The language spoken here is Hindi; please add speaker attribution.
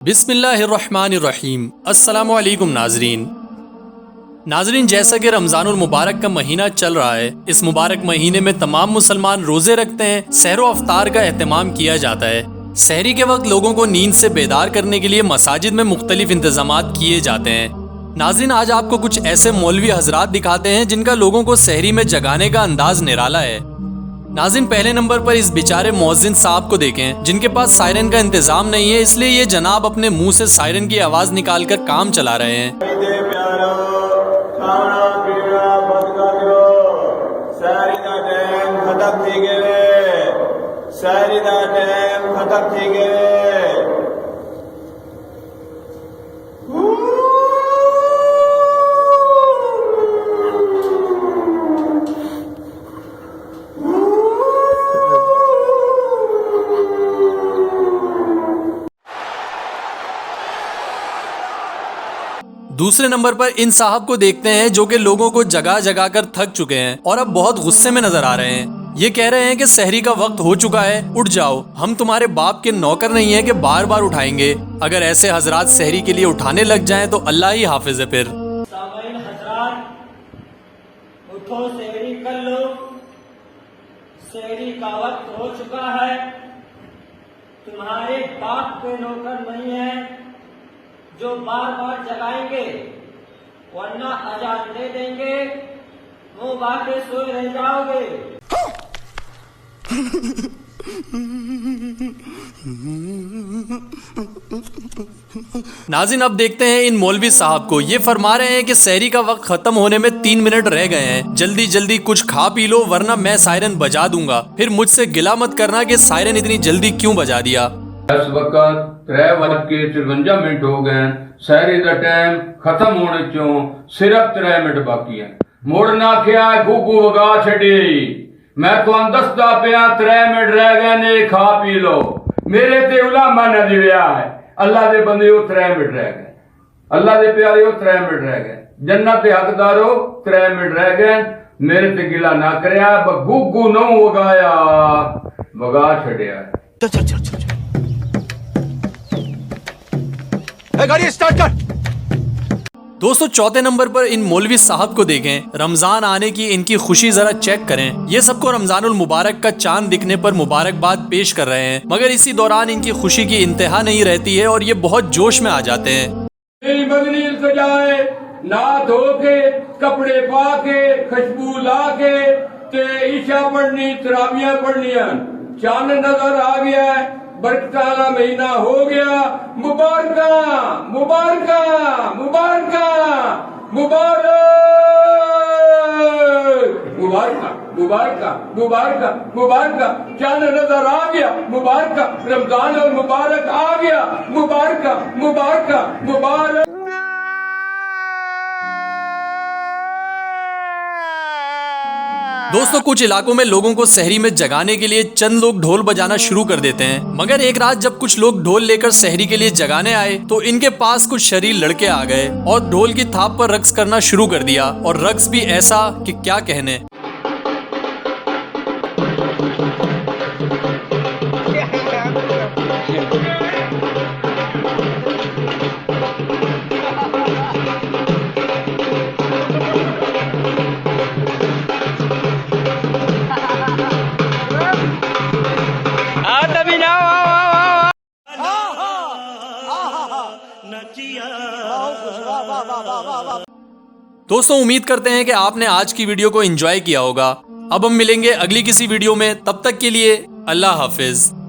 Speaker 1: बिस्मिल्लाहिर्रहमानिर्रहीम। अस्सलामु अलैकुम नाजरीन, जैसा कि रमज़ानुल मुबारक का महीना चल रहा है, इस मुबारक महीने में तमाम मुसलमान रोज़े रखते हैं। सहरो अफ्तार का एहतमाम किया जाता है। सहरी के वक्त लोगों को नींद से बेदार करने के लिए मसाजिद में मुख्तलिफ इंतजामात किए जाते हैं। नाज़रीन, आज आपको कुछ ऐसे मौलवी हजरात दिखाते हैं जिनका लोगों को सहरी में जगाने का अंदाज निराला है। नाज़रीन, पहले नंबर पर इस बेचारे मुअज्जिन साहब को देखें जिनके पास सायरन का इंतजाम नहीं है, इसलिए ये जनाब अपने मुंह से सायरन की आवाज निकालकर काम चला रहे हैं। दूसरे नंबर पर इन साहब को देखते हैं जो कि लोगों को जगा जगा कर थक चुके हैं और अब बहुत गुस्से में नजर आ रहे हैं। ये कह रहे हैं कि सहरी का वक्त हो चुका है, उठ जाओ, हम तुम्हारे बाप के नौकर नहीं है कि बार बार उठाएंगे। अगर ऐसे हजरात सहरी के लिए उठाने लग जाएं तो अल्लाह ही हाफिज है। फिर
Speaker 2: उठो, सहरी कर लो, सहरी का वक्त हो चुका है, तुम्हारे बाप के नौकर नहीं है जो बार बार जगाएंगे, वरना अजान दे देंगे, मुंह बांधे सोए रह जाओगे।
Speaker 1: नाज़रीन, अब देखते हैं इन मौलवी साहब को। ये फरमा रहे हैं कि सहरी का वक्त खत्म होने में 3 मिनट रह गए हैं, जल्दी जल्दी कुछ खा पी लो वरना मैं सायरन बजा दूंगा। फिर मुझसे गिला मत करना कि सायरन इतनी जल्दी क्यों बजा दिया।
Speaker 3: इस वक्त 3:53 हो गए। सहरी का टाइम खत्म होने चो सिर्फ 3 मिनट बाकी है। मुड़ना क्या गुगू वगा छड़ी, मैं तो दसदा पिया 3 मिनट रह गए ने, खा पी लो। मेरे ते उलामा ने दिव्या है, अल्लाह दे बंदे 3 मिनट रह गए, अल्लाह दे प्यारे 3 मिनट रह गए, जन्नत दे हकदारो 3 मिनट रह गए। मेरे ते गिला ना करया, गुगू नौ वगाया वगा छड़िया।
Speaker 1: गाड़ी स्टार्ट कर। दोस्तों, चौथे नंबर पर इन मौलवी साहब को देखें। रमजान आने की इनकी खुशी जरा चेक करें। ये सबको रमजानुल मुबारक का चांद दिखने पर मुबारकबाद पेश कर रहे हैं, मगर इसी दौरान इनकी खुशी की इंतहा नहीं रहती है और ये बहुत जोश में आ जाते हैं।
Speaker 3: सजाए, ना धो के, कपड़े पा के, खुशबू ला के, ते ईशा पढ़नी, तराबियां पढ़निया, चांद नजर आ गया है, बरकत वाला महीना हो गया। मुबारका मुबारका मुबारका मुबारक मुबारका मुबारका मुबारका मुबारका, चांद नजर आ गया, मुबारका, रमजान और मुबारक आ गया, मुबारका मुबारका मुबारक।
Speaker 1: दोस्तों, कुछ इलाकों में लोगों को सहरी में जगाने के लिए चंद लोग ढोल बजाना शुरू कर देते हैं, मगर एक रात जब कुछ लोग ढोल लेकर सहरी के लिए जगाने आए तो इनके पास कुछ शरीर लड़के आ गए और ढोल की थाप पर रक्स करना शुरू कर दिया, और रक्स भी ऐसा कि क्या कहने। दोस्तों, उम्मीद करते हैं कि आपने आज की वीडियो को एंजॉय किया होगा। अब हम मिलेंगे अगली किसी वीडियो में, तब तक के लिए अल्लाह हाफिज।